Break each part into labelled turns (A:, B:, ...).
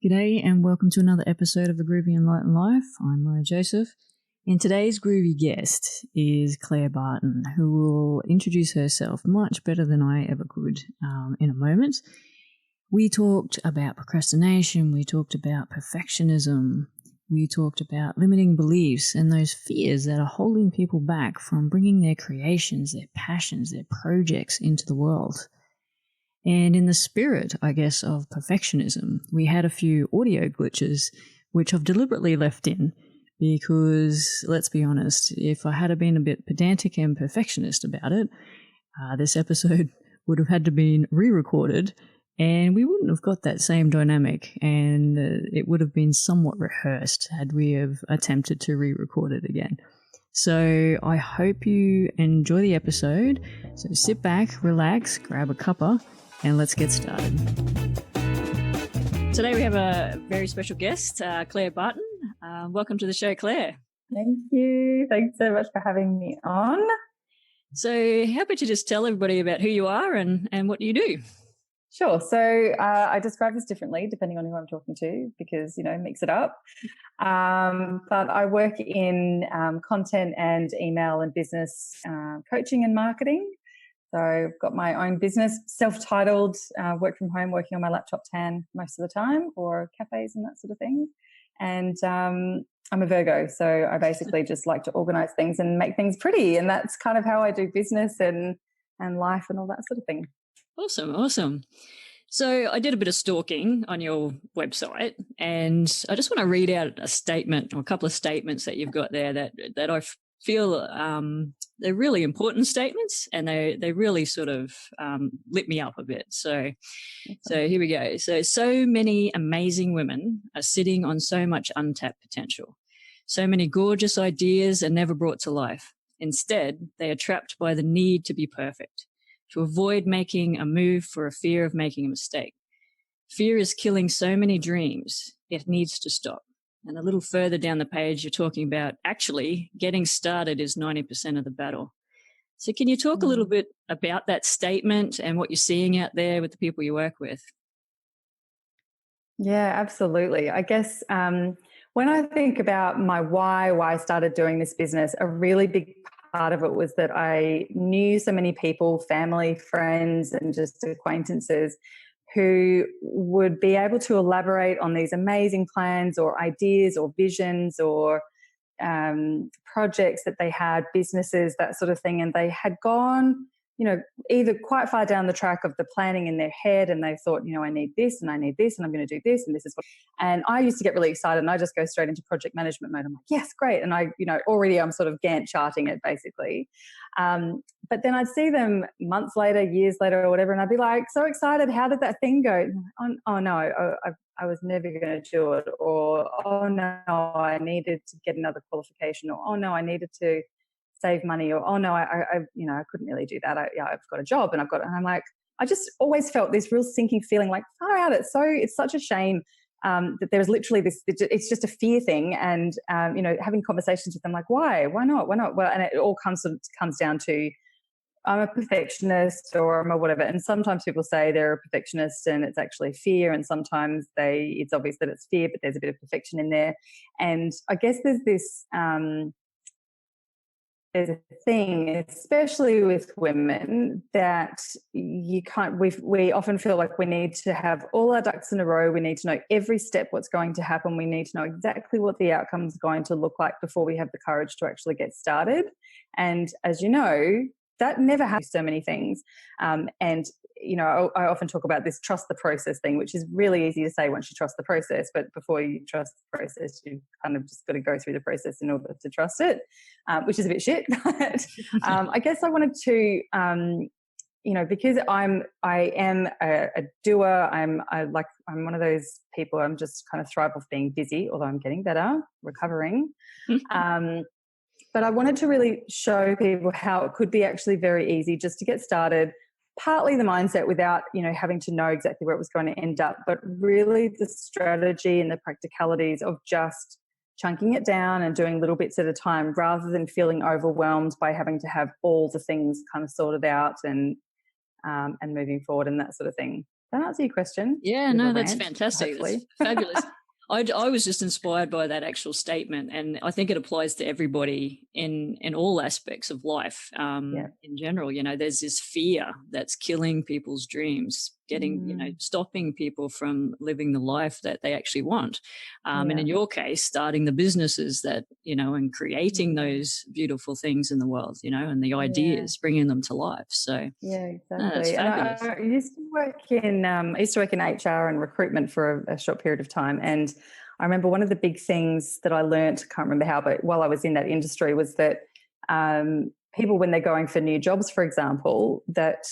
A: G'day and welcome to another episode of The Groovy Enlightened Life. I'm Maya Joseph, and today's groovy guest is Claire Barton, who will introduce herself much better than I ever could in a moment. We talked about procrastination, we talked about perfectionism, we talked about limiting beliefs and those fears that are holding people back from bringing their creations, their passions, their projects into the world. And in the spirit, I guess, of perfectionism, we had a few audio glitches, which I've deliberately left in because, let's be honest, if I had been a bit pedantic and perfectionist about it, this episode would have had to be re-recorded and we wouldn't have got that same dynamic, and it would have been somewhat rehearsed had we have attempted to re-record it again. So I hope you enjoy the episode. So sit back, relax, grab a cuppa, and let's get started. Today we have a very special guest, Claire Barton. Welcome to the show, Claire.
B: Thank you. Thanks so much for having me on.
A: So how about you just tell everybody about who you are and what you do?
B: Sure. So I describe this differently depending on who I'm talking to because, mix it up. But I work in content and email and business coaching and marketing. So I've got my own business, self-titled, work from home, working on my laptop tan most of the time, or cafes and that sort of thing. And I'm a Virgo, so I basically just like to organize things and make things pretty. And that's kind of how I do business and life and all that sort of thing.
A: Awesome. So I did a bit of stalking on your website, and I just want to read out a statement or a couple of statements that you've got there that I feel they're really important statements, and they really sort of lit me up a bit. So here we go. So many amazing women are sitting on so much untapped potential. So many gorgeous ideas are never brought to life. Instead, they are trapped by the need to be perfect, to avoid making a move for a fear of making a mistake. Fear is killing so many dreams. It needs to stop. And a little further down the page, you're talking about actually getting started is 90% of the battle. So can you talk a little bit about that statement and what you're seeing out there with the people you work with?
B: Yeah, absolutely. I guess when I think about my why I started doing this business, a really big part of it was that I knew so many people, family, friends, and just acquaintances who would be able to elaborate on these amazing plans or ideas or visions or projects that they had, businesses, that sort of thing. And they had gone, either quite far down the track of the planning in their head, and they thought, I need this and I need this and I'm going to do this and this is what. And I used to get really excited and I just go straight into project management mode. I'm like, yes, great. And already I'm sort of Gantt charting it basically. But then I'd see them months later, years later or whatever, and I'd be like, so excited. How did that thing go? Oh no, I was never going to do it. Or, oh no, I needed to get another qualification. Or, oh no, I needed to save money. Or, oh no, I couldn't really do that. I've got a job and and I'm like, I just always felt this real sinking feeling like, far out. It's such a shame that there's literally this, it's just a fear thing. And, having conversations with them like, why not? Well, and it all comes down to, I'm a perfectionist or I'm a whatever. And sometimes people say they're a perfectionist and it's actually fear. And sometimes it's obvious that it's fear, but there's a bit of perfection in there. And I guess there's this, there's a thing, especially with women, that you can't, we often feel like we need to have all our ducks in a row. We need to know every step what's going to happen. We need to know exactly what the outcome is going to look like before we have the courage to actually get started. And as you know, that never happens, so many things. And, I often talk about this trust the process thing, which is really easy to say once you trust the process. But before you trust the process, you've kind of just got to go through the process in order to trust it, which is a bit shit. But I guess I wanted to, because I am a doer. I'm one of those people. I'm just kind of thrive off being busy, although I'm getting better, recovering. But I wanted to really show people how it could be actually very easy just to get started, partly the mindset without, having to know exactly where it was going to end up, but really the strategy and the practicalities of just chunking it down and doing little bits at a time rather than feeling overwhelmed by having to have all the things kind of sorted out and moving forward and that sort of thing. that answer your question?
A: Yeah,
B: Bit of a
A: no, that's
B: rant,
A: fantastic. That's
B: hopefully.
A: fabulous. I was just inspired by that actual statement, and I think it applies to everybody in all aspects of life.
B: Yeah.
A: In general, there's this fear that's killing people's dreams, stopping people from living the life that they actually want. And
B: Yeah.
A: in your case, starting the businesses that and creating
B: Mm.
A: those beautiful things in the world, and the
B: Yeah.
A: ideas, bringing them to life. So
B: Yeah,
A: no, that's
B: exactly. And
A: fabulous.
B: I used to work in HR and recruitment for a short period of time. And I remember one of the big things that I learned, can't remember how, but while I was in that industry, was that people, when they're going for new jobs, for example, that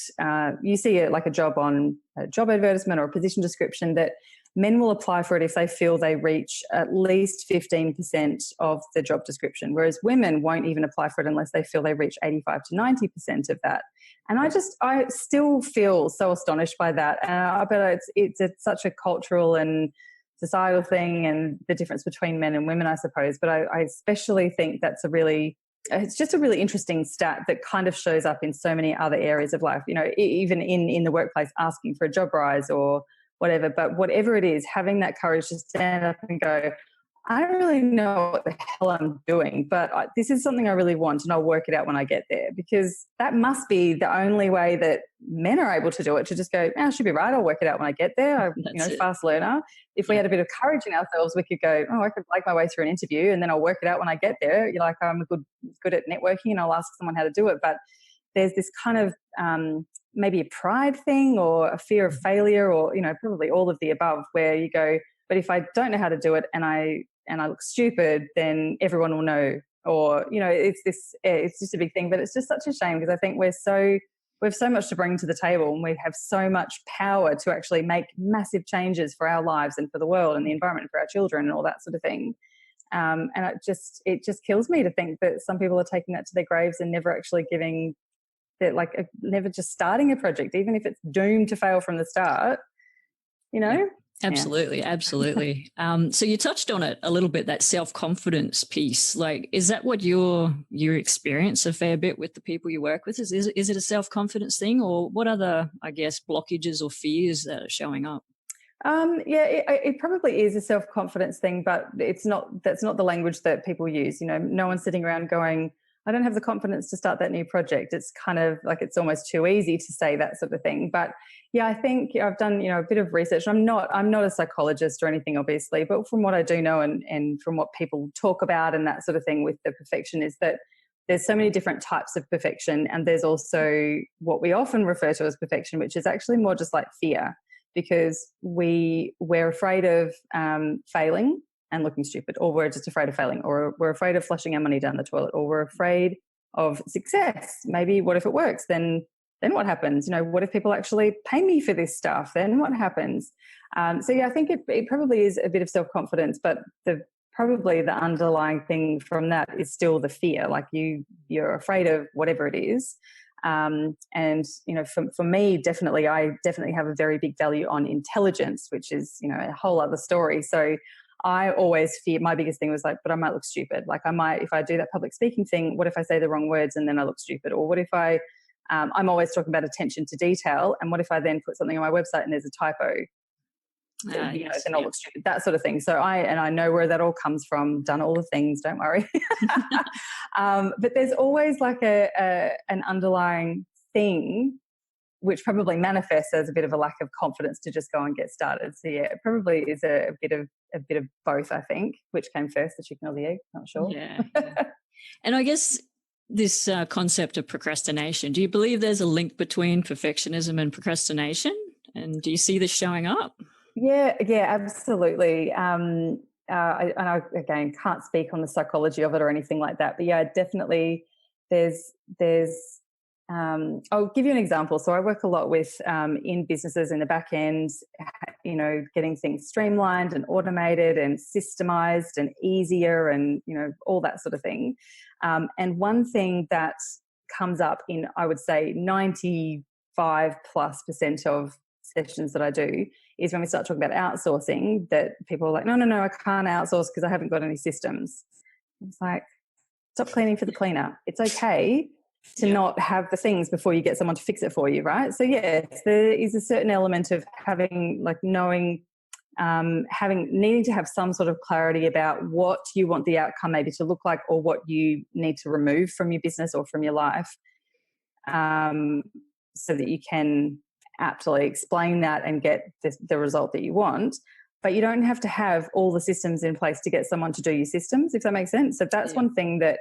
B: you see like a job on a job advertisement or a position description, that men will apply for it if they feel they reach at least 15% of the job description, whereas women won't even apply for it unless they feel they reach 85 to 90% of that. And I still feel so astonished by that. And I bet it's such a cultural and societal thing, and the difference between men and women, I suppose. But I especially think it's just a really interesting stat that kind of shows up in so many other areas of life, even in the workplace, asking for a job rise or whatever. But whatever it is, having that courage to stand up and go, I don't really know what the hell I'm doing, but this is something I really want, and I'll work it out when I get there, because that must be the only way that men are able to do it, to just go, I should be right, I'll work it out when I get there.
A: That's it.
B: Fast learner. If we had a bit of courage in ourselves, we could go, I could make my way through an interview and then I'll work it out when I get there. You're like, I'm good at networking and I'll ask someone how to do it. But there's this kind of maybe a pride thing or a fear of failure, or probably all of the above, where you go, but if I don't know how to do it and I look stupid, then everyone will know. Or it's just a big thing. But it's just such a shame, because I think we have so much to bring to the table, and we have so much power to actually make massive changes for our lives and for the world and the environment, for our children and all that sort of thing. And it just kills me to think that some people are taking that to their graves and never actually giving that, never just starting a project, even if it's doomed to fail from the start.
A: Yeah.
B: Absolutely.
A: Absolutely. So you touched on it a little bit, that self-confidence piece. Like, is that what you experience a fair bit with the people you work with? Is it a self-confidence thing, or what other, I guess, blockages or fears that are showing up?
B: It probably is a self-confidence thing, but that's not the language that people use. No one's sitting around going, I don't have the confidence to start that new project. It's kind of like, it's almost too easy to say that sort of thing. But yeah, I think I've done, a bit of research. I'm not a psychologist or anything, obviously, but from what I do know, and from what people talk about and that sort of thing with the perfection, is that there's so many different types of perfection. And there's also what we often refer to as perfection, which is actually more just like fear, because we're afraid of failing and looking stupid, or we're just afraid of failing, or we're afraid of flushing our money down the toilet, or we're afraid of success. Maybe what if it works? Then what happens? What if people actually pay me for this stuff? Then what happens? So yeah, I think it probably is a bit of self-confidence, but probably the underlying thing from that is still the fear. Like you're afraid of whatever it is. And for me, I definitely have a very big value on intelligence, which is a whole other story. So I always fear, my biggest thing was like, but I might look stupid. Like if I do that public speaking thing, what if I say the wrong words and then I look stupid? Or what if I'm always talking about attention to detail, and what if I then put something on my website and there's a typo? Then I'll look stupid, that sort of thing. So I know where that all comes from, done all the things, don't worry. But there's always like an underlying thing, which probably manifests as a bit of a lack of confidence to just go and get started. So yeah, it probably is a bit of both, I think. Which came first, the chicken or the egg? Not sure.
A: Yeah. And I guess this concept of procrastination, do you believe there's a link between perfectionism and procrastination? And do you see this showing up?
B: Yeah, absolutely. I again can't speak on the psychology of it or anything like that, but yeah, definitely. There's I'll give you an example. So I work a lot with in businesses in the back end, getting things streamlined and automated and systemized and easier, and all that sort of thing. And one thing that comes up in, I would say, 95+% of sessions that I do is when we start talking about outsourcing, that people are like, no, I can't outsource because I haven't got any systems. It's like, stop cleaning for the cleaner. It's okay to not have the things before you get someone to fix it for you, right? So yes, there is a certain element of having, like, knowing, needing to have some sort of clarity about what you want the outcome maybe to look like, or what you need to remove from your business or from your life, so that you can aptly explain that and get the result that you want. But you don't have to have all the systems in place to get someone to do your systems, if that makes sense. So that's one thing that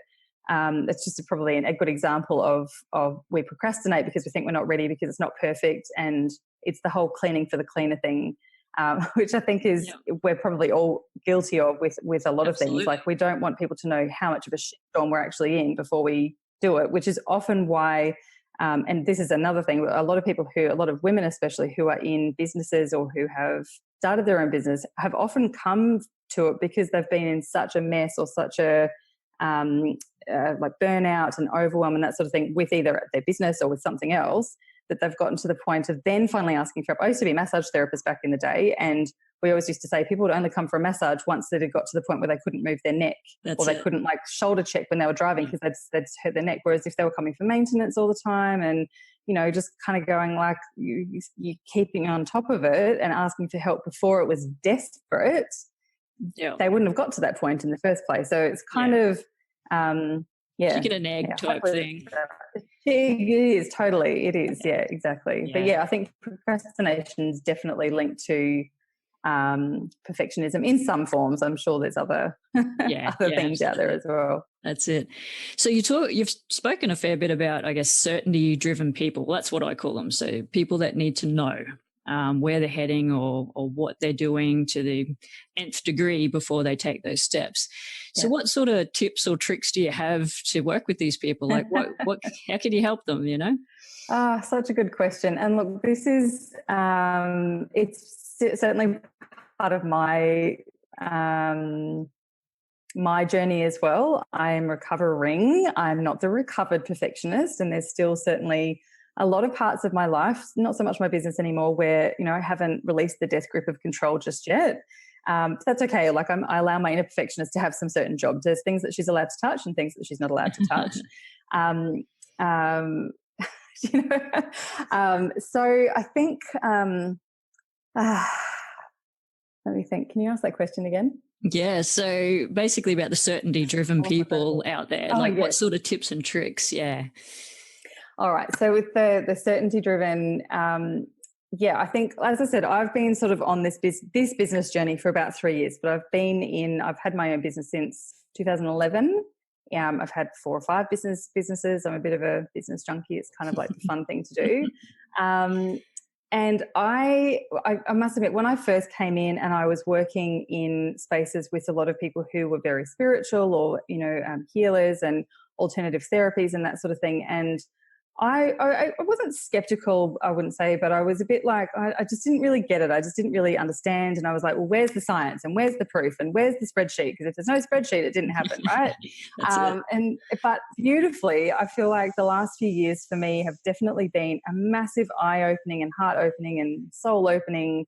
B: that's just probably a good example of we procrastinate because we think we're not ready, because it's not perfect, and it's the whole cleaning for the cleaner thing, which I think is we're probably all guilty of with a lot of things. Like, we don't want people to know how much of a shitstorm we're actually in before we do it, which is often why. And this is another thing. A lot of women especially, who are in businesses or who have started their own business, have often come to it because they've been in such a mess or such a like burnout and overwhelm and that sort of thing with either their business or with something else, that they've gotten to the point of then finally asking for help. I used to be a massage therapist back in the day, and we always used to say people would only come for a massage once they had got to the point where they couldn't move their neck, or they couldn't like shoulder check when they were driving because they'd hurt their neck. Whereas if they were coming for maintenance all the time and, you know, just kind of going like you keeping on top of it and asking for help before it was desperate, they wouldn't have got to that point in the first place. So it's kind of
A: chicken and egg type thing.
B: It is, totally. It is, exactly. But I think procrastination is definitely linked to perfectionism in some forms. I'm sure there's other things out there as well.
A: That's it. So you've spoken a fair bit about, I guess, certainty-driven people. That's what I call them. So people that need to know where they're heading or what they're doing to the nth degree before they take those steps. So what sort of tips or tricks do you have to work with these people? Like how can you help them, you know?
B: Such a good question. And look, this is, it's certainly part of my my journey as well. I'm recovering. I'm not the recovered perfectionist, and there's still certainly a lot of parts of my life, not so much my business anymore, where, you know, I haven't released the death grip of control just yet. That's okay. Like, I allow my inner perfectionist to have some certain jobs. There's things that she's allowed to touch and things that she's not allowed to touch. You know, so I think. Let me think. Can you ask that question again?
A: Yeah. So basically, about the certainty-driven people out there, what sort of tips and tricks? Yeah.
B: All right. So with the certainty-driven, I think, as I said, I've been sort of on this business journey for about 3 years, but I've had my own business since 2011. I've had 4 or 5 businesses. I'm a bit of a business junkie. It's kind of like the fun thing to do. And I must admit, when I first came in and I was working in spaces with a lot of people who were very spiritual or, you know, healers and alternative therapies and that sort of thing, and I wasn't skeptical, I wouldn't say, but I was a bit like, I just didn't really get it. I just didn't really understand. And I was like, well, where's the science and where's the proof and where's the spreadsheet? Because if there's no spreadsheet, it didn't happen, right? But beautifully, I feel like the last few years for me have definitely been a massive eye-opening and heart-opening and soul-opening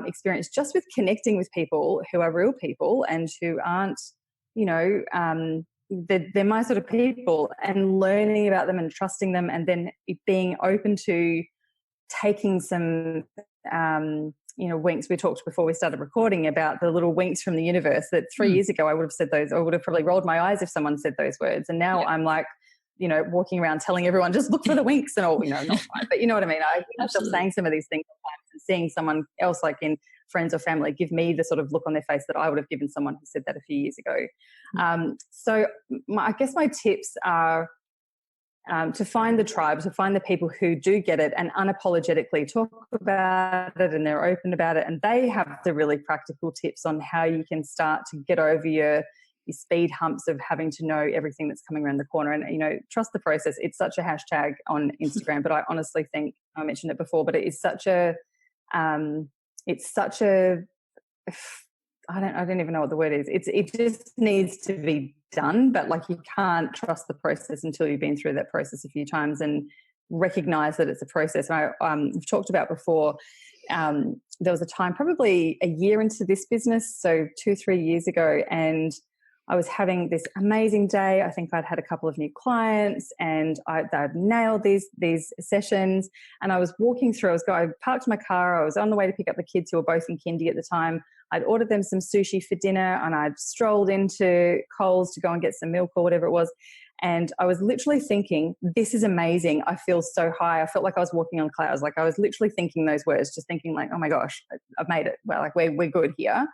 B: experience, just with connecting with people who are real people and who aren't, you know, they're my sort of people, and learning about them and trusting them, and then being open to taking some, you know, winks. We talked before we started recording about the little winks from the universe that 3 years ago I would have said those. I would have probably rolled my eyes if someone said those words. And now I'm like, you know, walking around telling everyone, just look for the winks and all, you know, not right, but you know what I mean? I think myself saying some of these things sometimes and seeing someone else, like in friends or family, give me the sort of look on their face that I would have given someone who said that a few years ago. So I guess my tips are to find the tribe, to find the people who do get it and unapologetically talk about it, and they're open about it, and they have the really practical tips on how you can start to get over your speed humps of having to know everything that's coming around the corner. And, you know, trust the process. It's such a hashtag on Instagram, but I honestly think, I mentioned it before, but it is such a I don't even know what the word is. It just needs to be done, but like, you can't trust the process until you've been through that process a few times and recognize that it's a process. And we've talked about before, there was a time, probably a year into this business, so 2-3 years ago, and I was having this amazing day. I think I'd had a couple of new clients and I'd nailed these sessions. And I was walking through, I parked my car. I was on the way to pick up the kids who were both in kindy at the time. I'd ordered them some sushi for dinner and I'd strolled into Coles to go and get some milk or whatever it was. And I was literally thinking, this is amazing. I feel so high. I felt like I was walking on clouds. Like I was literally thinking those words, just thinking like, oh my gosh, I've made it. Well, like we're good here.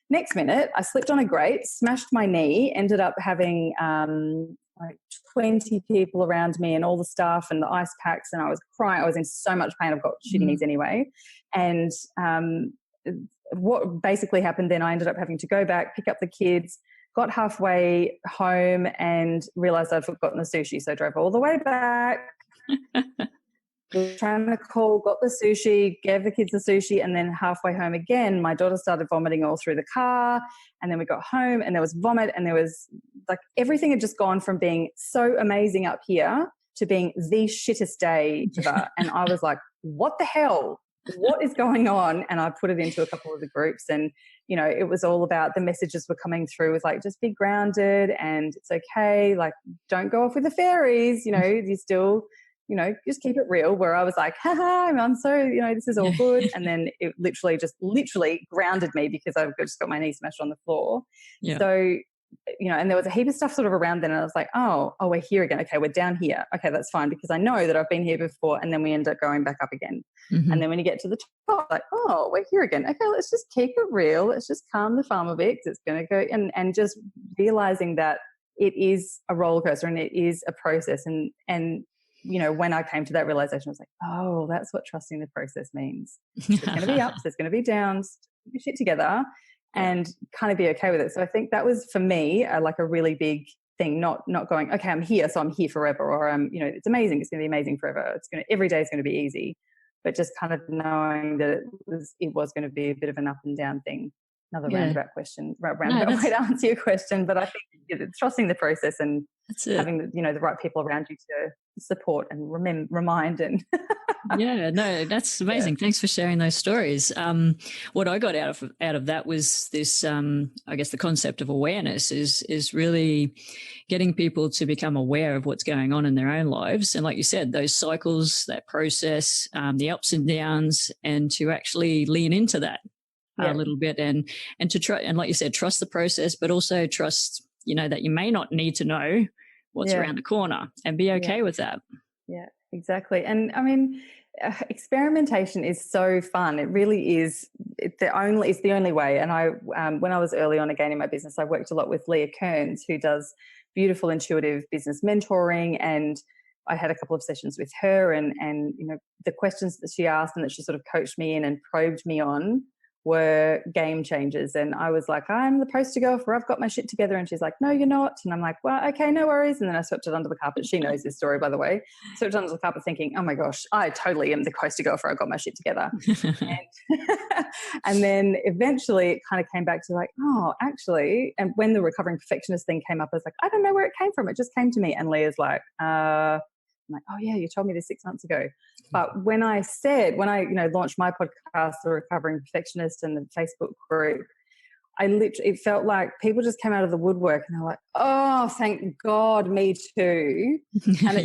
B: Next minute, I slipped on a grate, smashed my knee, ended up having like 20 people around me and all the staff and the ice packs, and I was crying. I was in so much pain. I've got shitty knees anyway. And what basically happened then, I ended up having to go back, pick up the kids, got halfway home and realised I'd forgotten the sushi, so I drove all the way back. Was trying to call, got the sushi, gave the kids the sushi, and then halfway home again, my daughter started vomiting all through the car. And then we got home and there was vomit and there was like everything had just gone from being so amazing up here to being the shittest day ever. And I was like, what the hell? What is going on? And I put it into a couple of the groups and, you know, it was all about the messages were coming through with like, just be grounded and it's okay. Like, don't go off with the fairies, you know, you still, you know, just keep it real, where I was like, haha, I'm so, you know, this is all good. And then it literally grounded me because I've just got my knee smashed on the floor. Yeah. So, you know, and there was a heap of stuff sort of around then and I was like, oh, we're here again. Okay, we're down here. Okay, that's fine because I know that I've been here before and then we end up going back up again. Mm-hmm. And then when you get to the top, like, oh, we're here again. Okay, let's just keep it real. Let's just calm the farm a bit. It's going to go and just realizing that it is a roller coaster and it is a process. And you know, when I came to that realization, I was like, oh, that's what trusting the process means. There's going to be ups, there's going to be downs, put your shit together and kind of be okay with it. So I think that was for me like a really big thing, not going, okay, I'm here, so I'm here forever, or you know, it's amazing, it's going to be amazing forever. Every day is going to be easy, but just kind of knowing that it was going to be a bit of an up and down thing. Another roundabout way to answer your question, but I think it's trusting the process and having the right people around you to support and remind and
A: yeah, no, that's amazing. Yeah. Thanks for sharing those stories. What I got out of that was this, I guess the concept of awareness is really getting people to become aware of what's going on in their own lives. And like you said, those cycles, that process, the ups and downs, and to actually lean into that a little bit and to try, and like you said, trust the process, but also trust, you know, that you may not need to know what's around the corner and be okay with that.
B: Yeah, exactly. And I mean, experimentation is so fun. It really is. It's the only way. And I, when I was early on again in my business, I worked a lot with Leah Kearns, who does beautiful intuitive business mentoring. And I had a couple of sessions with her and, you know, the questions that she asked and that she sort of coached me in and probed me on were game changers. And I was like, I'm the poster girl for I've got my shit together. And she's like, no, you're not. And I'm like, well, okay, no worries. And then I swept it under the carpet. She knows this story, by the way. Swept it under the carpet thinking, oh my gosh, I totally am the poster girl for I've got my shit together. And then eventually it kind of came back to like, oh, actually, and when the recovering perfectionist thing came up, I was like, I don't know where it came from. It just came to me. And Leah's like, I'm like, oh yeah, you told me this 6 months ago. But when I launched my podcast, The Recovering Perfectionist, and the Facebook group, it felt like people just came out of the woodwork and they're like, oh, thank God, me too. And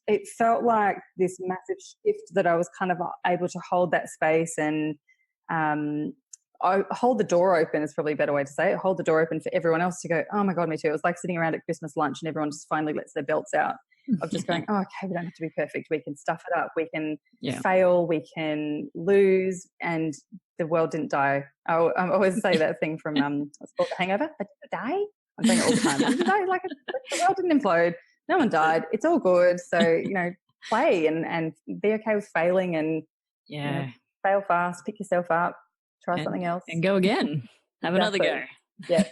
B: it felt like this massive shift that I was kind of able to hold that space and I hold the door open is probably a better way to say it. Hold the door open for everyone else to go, oh my God, me too. It was like sitting around at Christmas lunch and everyone just finally lets their belts out of just going, oh, okay, we don't have to be perfect. We can stuff it up. We can fail. We can lose. And the world didn't die. I always say that thing from what's called The Hangover. I didn't die. I'm saying it all the time. I didn't die. Like the world didn't implode. No one died. It's all good. So, you know, play and be okay with failing and you know, fail fast, pick yourself up. Try something else.
A: And go again. Have another go.
B: Yeah.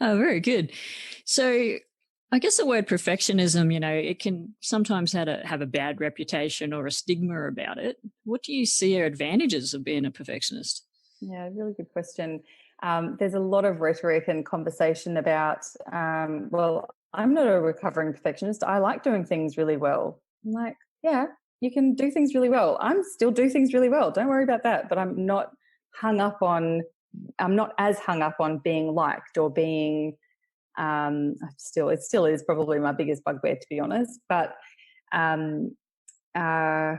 A: Oh, very good. So I guess the word perfectionism, you know, it can sometimes have a bad reputation or a stigma about it. What do you see are advantages of being a perfectionist?
B: Yeah, really good question. There's a lot of rhetoric and conversation about, well, I'm not a recovering perfectionist. I like doing things really well. I'm like, yeah, you can do things really well. I'm still do things really well. Don't worry about that. But I'm not hung up on I'm not as hung up on being liked or being, it still is probably my biggest bugbear, to be honest. But getting, how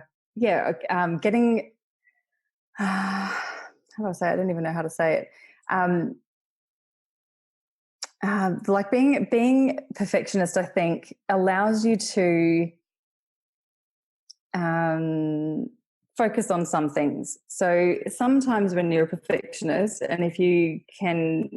B: do I say it? I don't even know how to say it. Like being perfectionist, I think, allows you to focus on some things. So sometimes when you're a perfectionist, and if you can,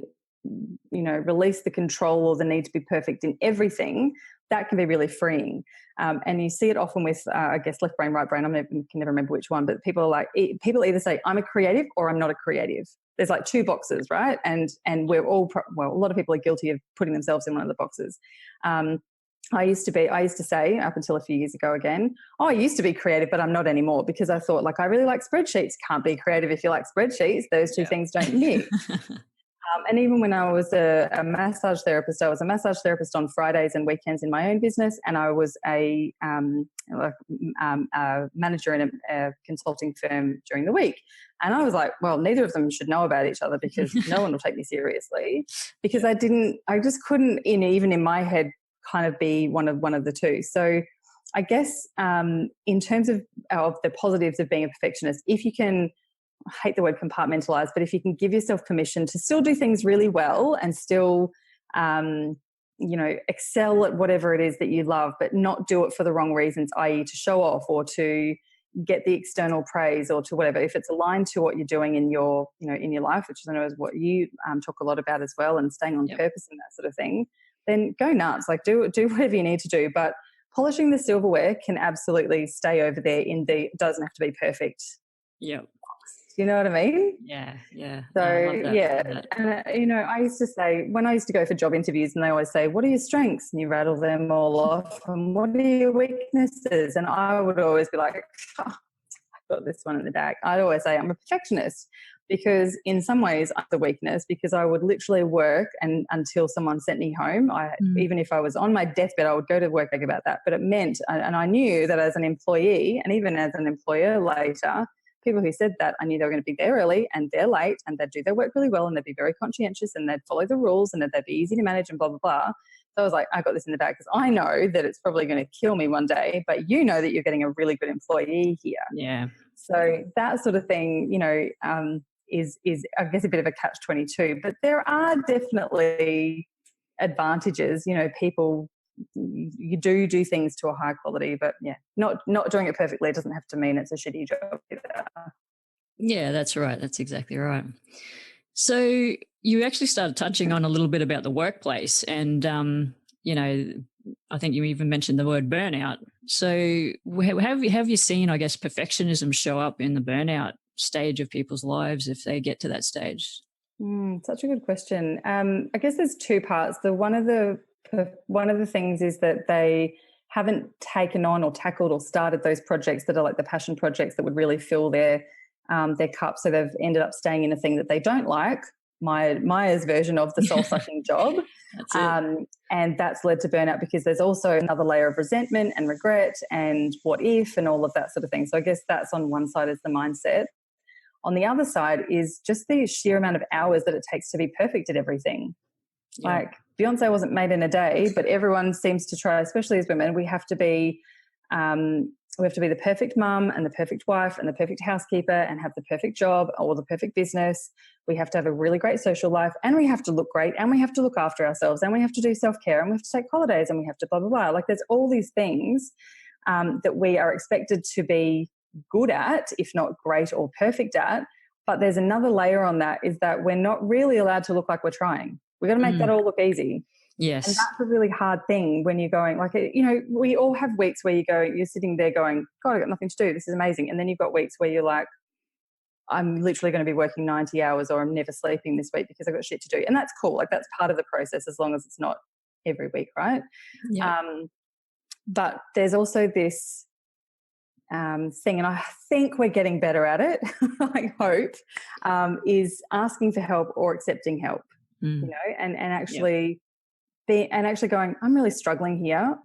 B: release the control or the need to be perfect in everything, that can be really freeing. And you see it often with, I guess, left brain, right brain. Can never remember which one, but people either say I'm a creative or I'm not a creative. There's like two boxes, right? And we're all, a lot of people are guilty of putting themselves in one of the boxes. I used to say up until a few years ago again, I used to be creative, but I'm not anymore, because I thought, like, I really like spreadsheets. Can't be creative if you like spreadsheets. Those two things don't mix. And even when I was a massage therapist, I was a massage therapist on Fridays and weekends in my own business, and I was a manager in a consulting firm during the week. And I was like, well, neither of them should know about each other, because no one will take me seriously, because I just couldn't, even in my head, kind of be one of the two. So I guess in terms of the positives of being a perfectionist, if you can, I hate the word compartmentalize, but if you can give yourself permission to still do things really well and still, excel at whatever it is that you love, but not do it for the wrong reasons, i.e. to show off or to get the external praise or to whatever, if it's aligned to what you're doing in your, in your life, which I know is what you talk a lot about as well, and staying on purpose and that sort of thing, then go nuts. Like do whatever you need to do. But polishing the silverware can absolutely stay over there in the doesn't have to be perfect.
A: Yeah.
B: Do you know what I mean?
A: Yeah.
B: So,
A: I love that.
B: yeah. And, I used to say, when I used to go for job interviews, and they always say, what are your strengths? And you rattle them all off. And what are your weaknesses? And I would always be like, oh, I've got this one in the bag. I'd always say I'm a perfectionist, because in some ways I'm the weakness, because I would literally work until someone sent me home. Even if I was on my deathbed, I would go to work about that. But it meant, and I knew that as an employee and even as an employer later, people who said that, I knew they were going to be there early and they're late, and they'd do their work really well, and they'd be very conscientious, and they'd follow the rules, and they'd be easy to manage, and blah, blah, blah. So I was like, I got this in the bag, because I know that it's probably going to kill me one day, but you know that you're getting a really good employee here.
A: Yeah.
B: So that sort of thing, is I guess a bit of a catch-22. But there are definitely advantages. People, you do things to a high quality, but not doing it perfectly doesn't have to mean it's a shitty job either.
A: Yeah, that's right. That's exactly right. So you actually started touching on a little bit about the workplace, and I think you even mentioned the word burnout. So have you seen, I guess, perfectionism show up in the burnout stage of people's lives if they get to that stage?
B: Such a good question. I guess there's two parts. One of the things is that they haven't taken on or tackled or started those projects that are like the passion projects that would really fill their cup. So they've ended up staying in a thing that they don't like, Maya's version of the soul-sucking job.
A: That's it.
B: And that's led to burnout, because there's also another layer of resentment and regret and what if and all of that sort of thing. So I guess that's on one side is the mindset. On the other side is just the sheer amount of hours that it takes to be perfect at everything. Yeah. Like Beyonce wasn't made in a day, but everyone seems to try, especially as women, we have to be the perfect mum and the perfect wife and the perfect housekeeper and have the perfect job or the perfect business. We have to have a really great social life, and we have to look great, and we have to look after ourselves, and we have to do self-care, and we have to take holidays, and we have to blah, blah, blah. Like there's all these things that we are expected to be good at, if not great or perfect at. But there's another layer on that, is that we're not really allowed to look like we're trying. We've got to make that all look easy.
A: Yes.
B: And that's a really hard thing when you're going, like, we all have weeks where you're sitting there going, God, I've got nothing to do. This is amazing. And then you've got weeks where you're like, I'm literally going to be working 90 hours, or I'm never sleeping this week because I've got shit to do. And that's cool. Like that's part of the process, as long as it's not every week, right?
A: Yeah.
B: But there's also this thing, and I think we're getting better at it, I hope, is asking for help or accepting help, and actually actually going, I'm really struggling here.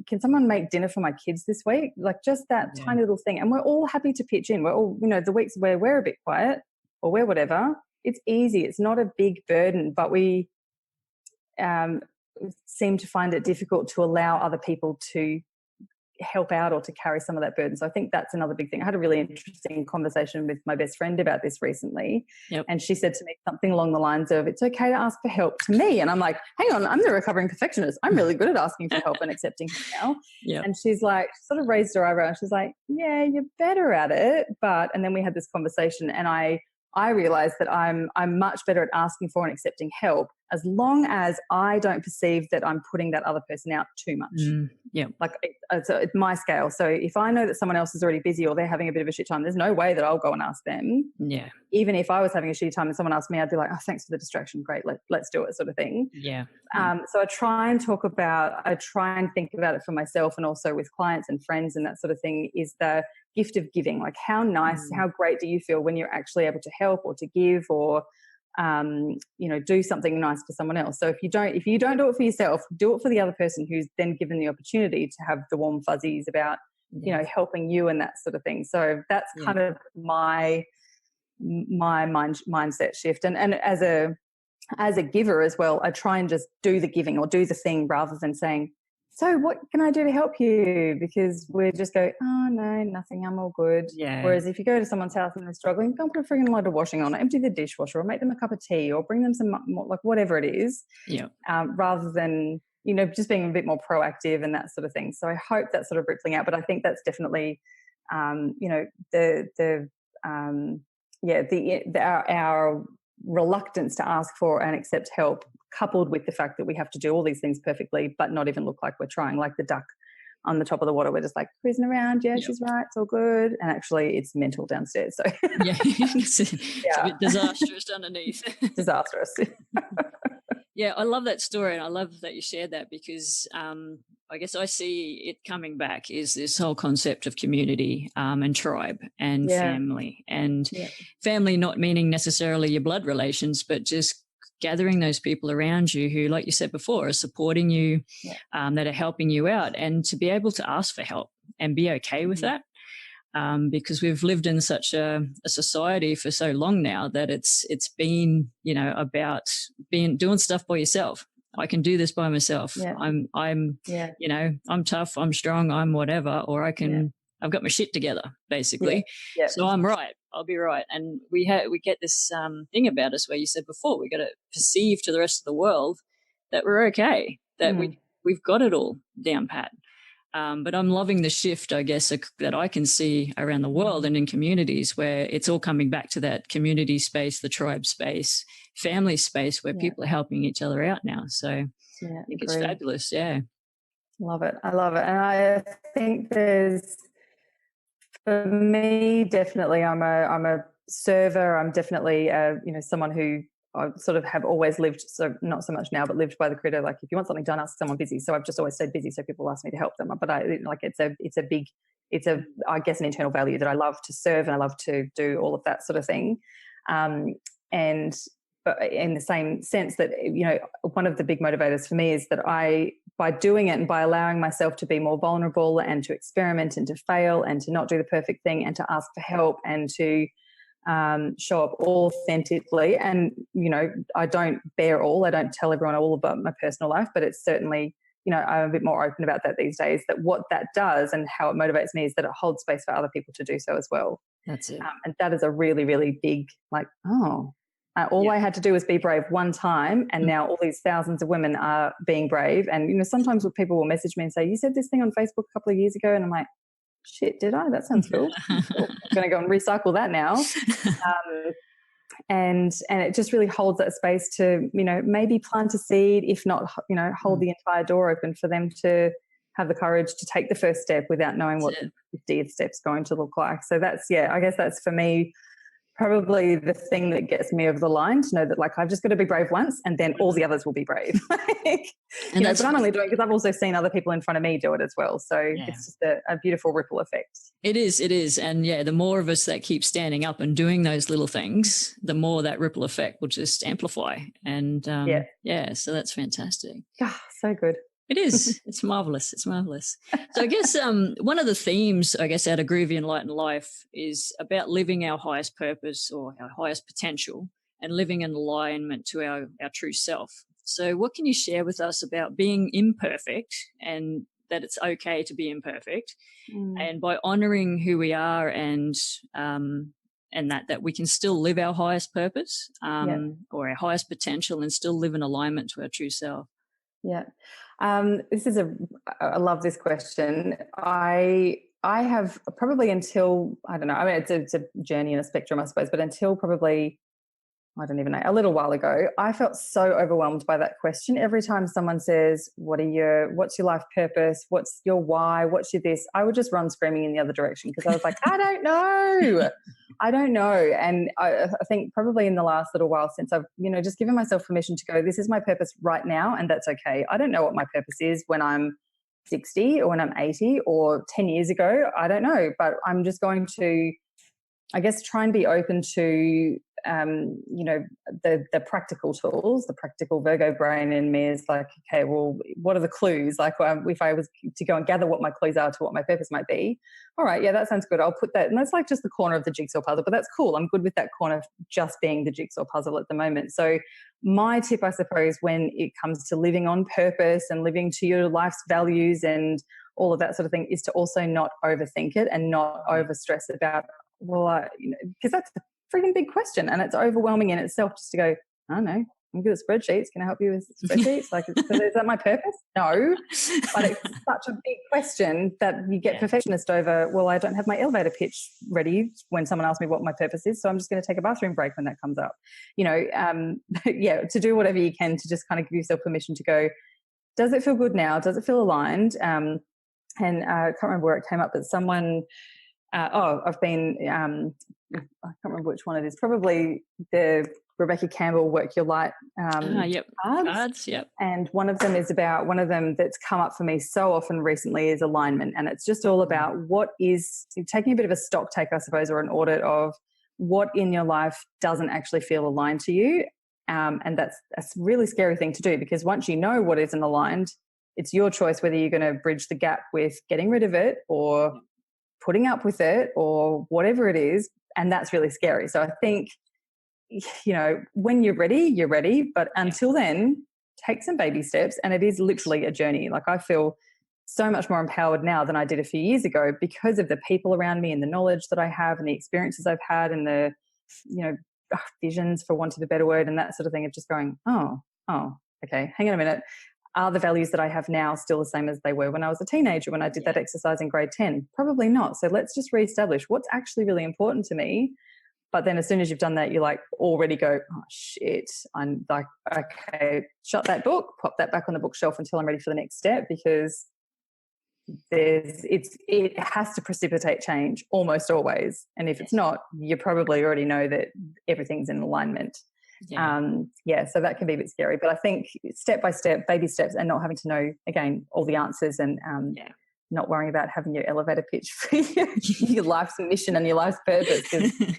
B: Can someone make dinner for my kids this week? Like just that tiny little thing. And we're all happy to pitch in. We're all, the weeks where we're a bit quiet or we're whatever, it's easy. It's not a big burden, but we seem to find it difficult to allow other people to help out or to carry some of that burden. So I think that's another big thing. I had a really interesting conversation with my best friend about this recently.
A: Yep.
B: And she said to me something along the lines of, it's okay to ask for help to me. And I'm like, hang on, I'm the recovering perfectionist. I'm really good at asking for help and accepting help now.
A: Yep.
B: And she's like, sort of raised her eyebrow and she's like, yeah, you're better at it. And then we had this conversation and I realized that I'm much better at asking for and accepting help as long as I don't perceive that I'm putting that other person out too much.
A: Yeah.
B: Like it's my scale. So if I know that someone else is already busy or they're having a bit of a shit time, there's no way that I'll go and ask them.
A: Yeah.
B: Even if I was having a shitty time and someone asked me, I'd be like, oh, thanks for the distraction. Great. Let's do it, sort of thing.
A: Yeah.
B: So I try and think about it for myself and also with clients and friends and that sort of thing is the gift of giving. Like how nice, how great do you feel when you're actually able to help or to give or, do something nice for someone else. So if you don't do it for yourself, do it for the other person who's then given the opportunity to have the warm fuzzies about, helping you and that sort of thing. So that's kind of my mindset shift. And as a giver as well, I try and just do the giving or do the thing rather than saying, so what can I do to help you? Because we just go, oh, no, nothing, I'm all good.
A: Yeah.
B: Whereas if you go to someone's house and they're struggling, don't put a frigging load of washing on, empty the dishwasher or make them a cup of tea or bring them some, like whatever it is, rather than, just being a bit more proactive and that sort of thing. So I hope that's sort of rippling out. But I think that's definitely, our reluctance to ask for and accept help, coupled with the fact that we have to do all these things perfectly, but not even look like we're trying, like the duck on the top of the water. We're just like cruising around. Yeah, she's right. It's all good. And actually it's mental downstairs. So
A: it's a bit disastrous underneath.
B: Disastrous.
A: Yeah, I love that story. And I love that you shared that because I guess I see it coming back is this whole concept of community and tribe and family. And family not meaning necessarily your blood relations, but just gathering those people around you who, like you said before, are supporting you, that are helping you out, and to be able to ask for help and be okay with that. Because we've lived in such a society for so long now that it's been, about doing stuff by yourself. I can do this by myself.
B: Yeah.
A: I'm I'm tough, I'm strong, I'm whatever, or I've got my shit together, basically.
B: Yeah.
A: So I'm right. I'll be right. And we get this thing about us where you said before, we got to perceive to the rest of the world that we're okay, that we've got it all down pat. But I'm loving the shift, I guess, that I can see around the world and in communities where it's all coming back to that community space, the tribe space, family space where people are helping each other out now. So I think it's fabulous. Yeah.
B: Love it. I love it. And I think for me, definitely, I'm a server. I'm definitely, someone who I sort of have always lived, so not so much now, but lived by the credo, like if you want something done, ask someone busy. So I've just always stayed busy, so people ask me to help them. But it's I guess an internal value that I love to serve and I love to do all of that sort of thing. But in the same sense that, one of the big motivators for me is that by doing it and by allowing myself to be more vulnerable and to experiment and to fail and to not do the perfect thing and to ask for help and to show up authentically. And, I don't bear all. I don't tell everyone all about my personal life, but it's certainly, I'm a bit more open about that these days, that what that does and how it motivates me is that it holds space for other people to do so as well.
A: That's it.
B: And that is a really, really big, I had to do was be brave one time, and now all these thousands of women are being brave. And, sometimes people will message me and say, you said this thing on Facebook a couple of years ago. And I'm like, shit, did I? That sounds cool. I'm going to go and recycle that now. And it just really holds that space to, maybe plant a seed, if not, hold the entire door open for them to have the courage to take the first step without knowing what the 50th step's going to look like. So that's, I guess that's for me, probably the thing that gets me over the line, to know that I've just got to be brave once and then all the others will be brave. But I'm only doing it because I've also seen other people in front of me do it as well. So it's just a beautiful ripple effect. It
A: is. And the more of us that keep standing up and doing those little things, the more that ripple effect will just amplify. And so that's fantastic.
B: So good.
A: It is. It's marvelous. It's marvelous. So I guess one of the themes, out of Groovy Enlightened Life is about living our highest purpose or our highest potential and living in alignment to our true self. So, what can you share with us about being imperfect and that it's okay to be imperfect, and by honoring who we are and that we can still live our highest purpose or our highest potential and still live in alignment to our true self?
B: Yeah. I love this question. I have probably until, I don't know, I mean, it's a journey and a spectrum, I suppose, but until probably, I don't even know, a little while ago, I felt so overwhelmed by that question. Every time someone says, what's your life purpose? What's your why? What's your this? I would just run screaming in the other direction because I was like, I don't know. I don't know. And I think probably in the last little while since I've, just given myself permission to go, this is my purpose right now. And that's okay. I don't know what my purpose is when I'm 60 or when I'm 80 or 10 years ago. I don't know, but I'm just going to, I guess, try and be open to, the practical tools. The practical Virgo brain in me is like, okay, well, what are the clues? Like, if I was to go and gather what my clues are to what my purpose might be, all right, yeah, that sounds good. I'll put that, and that's like just the corner of the jigsaw puzzle, but that's cool. I'm good with that corner just being the jigsaw puzzle at the moment. So my tip, I suppose, when it comes to living on purpose and living to your life's values and all of that sort of thing, is to also not overthink it and not overstress about, because that's a freaking big question and it's overwhelming in itself just to go, I don't know, I'm good at spreadsheets. Can I help you with spreadsheets? Like, is that my purpose? No. But it's such a big question that you get perfectionist over, well, I don't have my elevator pitch ready when someone asks me what my purpose is, so I'm just going to take a bathroom break when that comes up. To do whatever you can to just kind of give yourself permission to go, does it feel good now? Does it feel aligned? And I can't remember where it came up, but someone, I've been, I can't remember which one it is, probably the Rebecca Campbell Work Your Light
A: cards. Yep.
B: And one of them that's come up for me so often recently is alignment. And it's just all about what is, taking a bit of a stock take, I suppose, or an audit of what in your life doesn't actually feel aligned to you. And that's a really scary thing to do, because once you know what isn't aligned, it's your choice whether you're going to bridge the gap with getting rid of it or putting up with it or whatever it is. And that's really scary. So I think, when you're ready. But until then, take some baby steps. And it is literally a journey. Like, I feel so much more empowered now than I did a few years ago because of the people around me and the knowledge that I have and the experiences I've had and the, visions, for want of a better word, and that sort of thing of just going, oh, okay, hang on a minute. Are the values that I have now still the same as they were when I was a teenager, when I did that exercise in grade 10? Probably not. So let's just reestablish what's actually really important to me. But then as soon as you've done that, you already go, oh, shit. I'm like, okay, shut that book, pop that back on the bookshelf until I'm ready for the next step, because it has to precipitate change almost always. And if it's not, you probably already know that everything's in alignment. So that can be a bit scary, but I think step by step, baby steps, and not having to know, again, all the answers, and not worrying about having your elevator pitch for your life's mission and your life's purpose.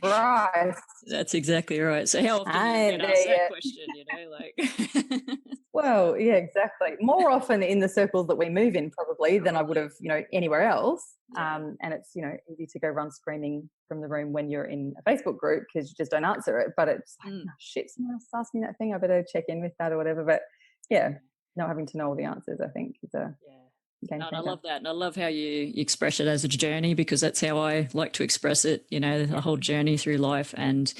B: Right.
A: That's exactly right. So how often do you get asked that question,
B: Well, yeah, exactly. More often in the circles that we move in, probably, than I would have, anywhere else. And it's, easy to go run screaming from the room when you're in a Facebook group because you just don't answer it. But it's like, oh, shit, someone else asked me that thing. I better check in with that or whatever. But not having to know all the answers, I think, is a game changer.
A: I love that. And I love how you express it as a journey, because that's how I like to express it, the whole journey through life. And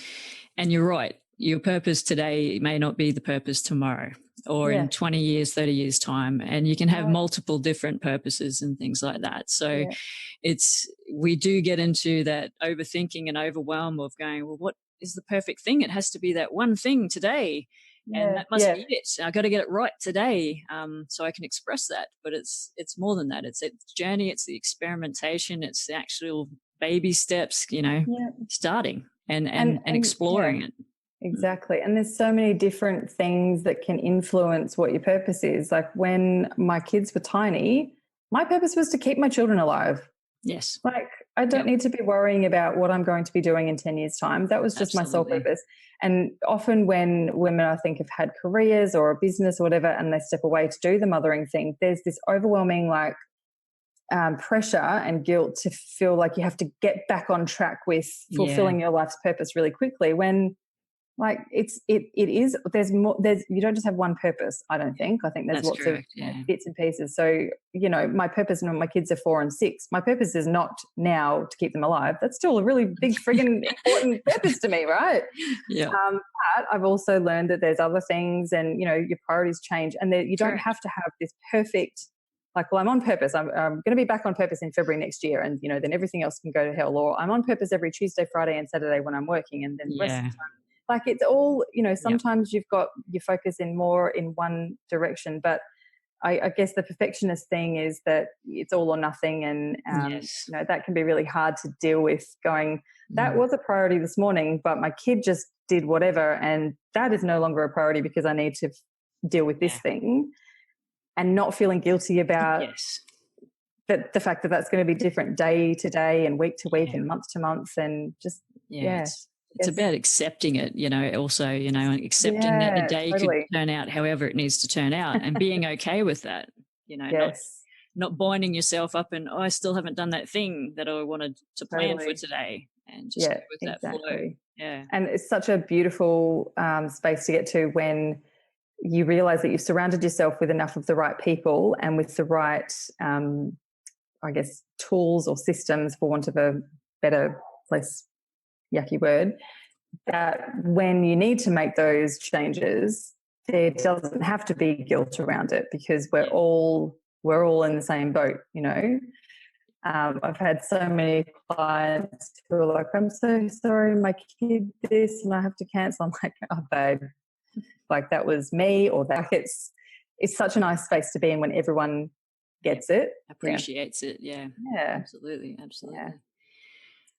A: you're right. Your purpose today may not be the purpose tomorrow or in 20 years, 30 years time. And you can have multiple different purposes and things like that. So we do get into that overthinking and overwhelm of going, well, what is the perfect thing? It has to be that one thing today. And that must be it. I got to get it right today, so I can express that. But it's more than that. It's a journey. It's the experimentation. It's the actual baby steps. Starting and exploring it.
B: Exactly. And there's so many different things that can influence what your purpose is. Like, when my kids were tiny, my purpose was to keep my children alive.
A: Yes.
B: Like, I don't need to be worrying about what I'm going to be doing in 10 years' time. That was just my sole purpose. And often when women, I think, have had careers or a business or whatever, and they step away to do the mothering thing, there's this overwhelming pressure and guilt to feel like you have to get back on track with fulfilling your life's purpose really quickly, when like it is, there's more, you don't just have one purpose. I don't think. I think there's
A: That's
B: lots of
A: correct. Yeah.
B: bits and pieces. So, my purpose, when my kids are 4 and 6, my purpose is not now to keep them alive. That's still a really big friggin' important purpose to me, right?
A: Yeah.
B: But I've also learned that there's other things, and your priorities change, and that you don't have to have this perfect, like, well, I'm on purpose. I'm going to be back on purpose in February next year, and then everything else can go to hell. Or I'm on purpose every Tuesday, Friday, and Saturday when I'm working, and then the rest of the time, like, it's all, sometimes you've got your focus in more in one direction. But I guess the perfectionist thing is that it's all or nothing, and that can be really hard to deal with. Going, that was a priority this morning, but my kid just did whatever, and that is no longer a priority because I need to deal with this thing, and not feeling guilty about the fact that that's going to be different day to day and week to week and month to month, and just
A: It's about accepting it, also, accepting that the day could turn out however it needs to turn out, and being okay with that, not binding yourself up and, I still haven't done that thing that I wanted to plan for today, and just go with that flow. Yeah. And
B: it's such a beautiful space to get to when you realize that you've surrounded yourself with enough of the right people and with the right, I guess, tools or systems, for want of a better, less yucky word, that when you need to make those changes, there doesn't have to be guilt around it, because we're all in the same boat. I've had so many clients who are like, I'm so sorry, my kid this, and I have to cancel. I'm like, oh, babe, like, that was me, or that. It's such a nice space to be in when everyone gets it,
A: appreciates it. Yeah, absolutely. Yeah.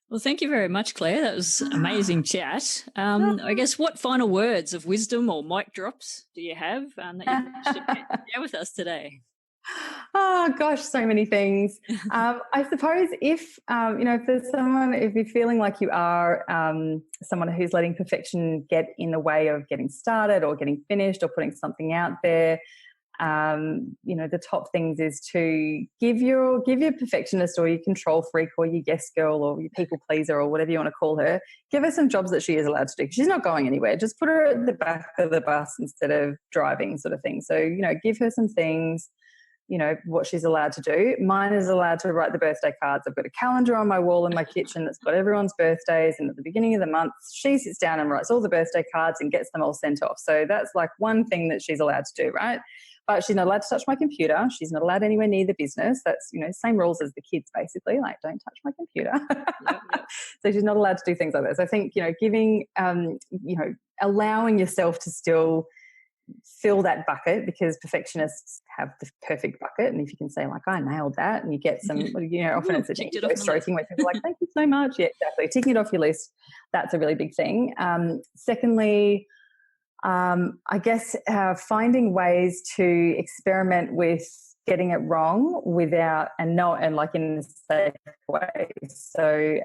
A: Well, thank you very much, Claire. That was amazing chat. I guess, what final words of wisdom or mic drops do you have that you should share with us today?
B: Oh gosh, so many things. I suppose if if there's someone, if you're feeling like you are someone who's letting perfection get in the way of getting started or getting finished or putting something out there, the top things is to give your perfectionist or your control freak or your yes girl or your people pleaser or whatever you want to call her, give her some jobs that she is allowed to do. She's not going anywhere. Just put her at the back of the bus instead of driving, sort of thing. So, give her some things, what she's allowed to do. Mine is allowed to write the birthday cards. I've got a calendar on my wall in my kitchen that's got everyone's birthdays, and at the beginning of the month, she sits down and writes all the birthday cards and gets them all sent off. So that's like one thing that she's allowed to do, right? But she's not allowed to touch my computer. She's not allowed anywhere near the business. That's, same rules as the kids, basically, like, don't touch my computer. So she's not allowed to do things like that. So I think, giving, allowing yourself to still fill that bucket, because perfectionists have the perfect bucket. And if you can say, like, I nailed that, and you get some, often it's a ego stroking where people are like, thank you so much. Yeah, exactly. Ticking it off your list. That's a really big thing. Secondly, I guess finding ways to experiment with getting it wrong without, and like in a safe way. So,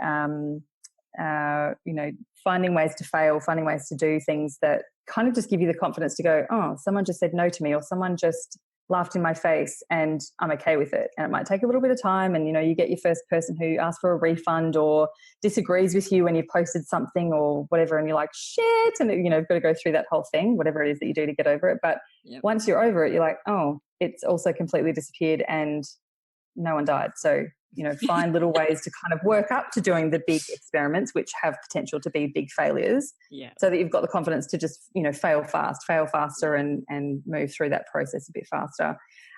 B: finding ways to fail, finding ways to do things that kind of just give you the confidence to go, oh, someone just said no to me, or someone just laughed in my face, and I'm okay with it. And it might take a little bit of time, and you get your first person who asks for a refund or disagrees with you when you posted something or whatever, and you're like, shit, and you've got to go through that whole thing, whatever it is that you do to get over it. But once you're over it, you're like, oh, it's also completely disappeared and no one died. So find little ways to kind of work up to doing the big experiments, which have potential to be big failures, so that you've got the confidence to just, fail faster and move through that process a bit faster.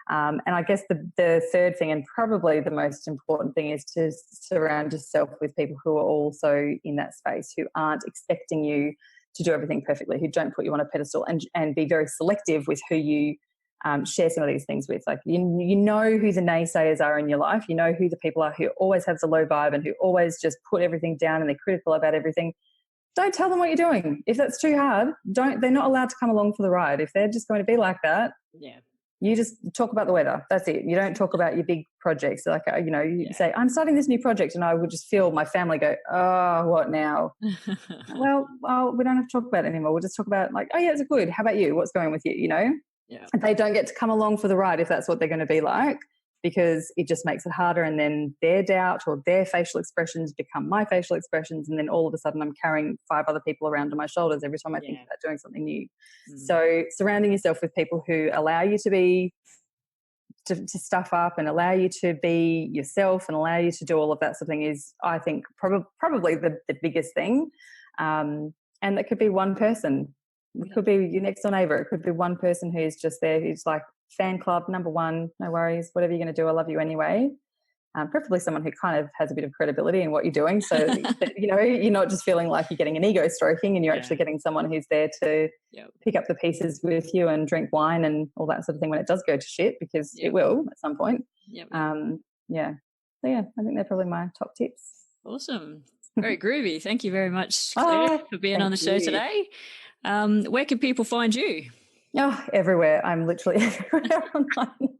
B: And I guess the third thing, and probably the most important thing, is to surround yourself with people who are also in that space, who aren't expecting you to do everything perfectly, who don't put you on a pedestal, and be very selective with who you share some of these things with. Like, you know who the naysayers are in your life. You know who the people are who always have the low vibe and who always just put everything down and they're critical about everything. Don't tell them what you're doing. If that's too hard, they're not allowed to come along for the ride. If they're just going to be like that, you just talk about the weather. That's it. You don't talk about your big projects. Like, you say, I'm starting this new project, and I would just feel my family go, oh, what now? well, we don't have to talk about it anymore. We'll just talk about, like, oh yeah, it's good. How about you? What's going with you? And they don't get to come along for the ride if that's what they're going to be like. because it just makes it harder. And then their doubt or their facial expressions become my facial expressions. And then all of a sudden I'm carrying 5 other people around on my shoulders every time I think about doing something new. So surrounding yourself with people who allow you to stuff up and allow you to be yourself and allow you to do all of that sort of thing is, I think, probably the biggest thing. And that could be one person. It could be your next door neighbor. It could be one person who's just there, who's like, fan club number 1, no worries, whatever you're going to do, I love you anyway. Preferably someone who kind of has a bit of credibility in what you're doing, so that, you're not just feeling like you're getting an ego stroking, and you're actually getting someone who's there to pick up the pieces with you and drink wine and all that sort of thing when it does go to shit, because it will at some point. So I think they're probably my top tips.
A: Awesome. Very groovy. Thank you very much, Claire, for being on the show today. Where can people find you?
B: Oh, everywhere. I'm literally everywhere online.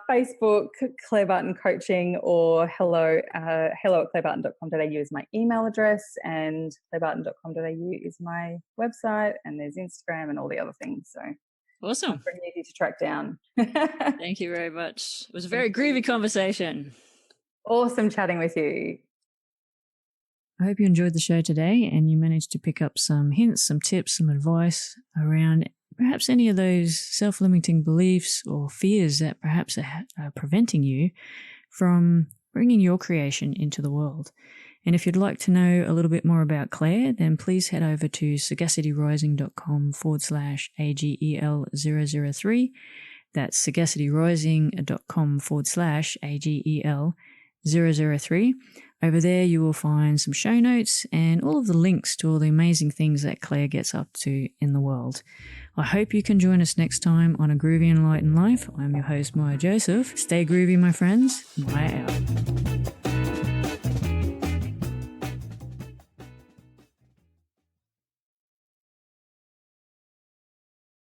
B: Facebook, Claire Barton Coaching, or hello at clairebarton.com.au is my email address, and clairebarton.com.au is my website, and there's Instagram and all the other things. So
A: awesome.
B: Pretty easy to track down.
A: Thank you very much. It was a very groovy conversation.
B: Awesome chatting with you.
A: I hope you enjoyed the show today and you managed to pick up some hints, some tips, some advice around perhaps any of those self-limiting beliefs or fears that perhaps are preventing you from bringing your creation into the world. And if you'd like to know a little bit more about Claire, then please head over to sagacityrising.com/AGEL003. That's sagacityrising.com/AGEL003. Over there, you will find some show notes and all of the links to all the amazing things that Claire gets up to in the world. I hope you can join us next time on A Groovy Enlightened Life. I'm your host, Maya Joseph. Stay groovy, my friends. Maya out.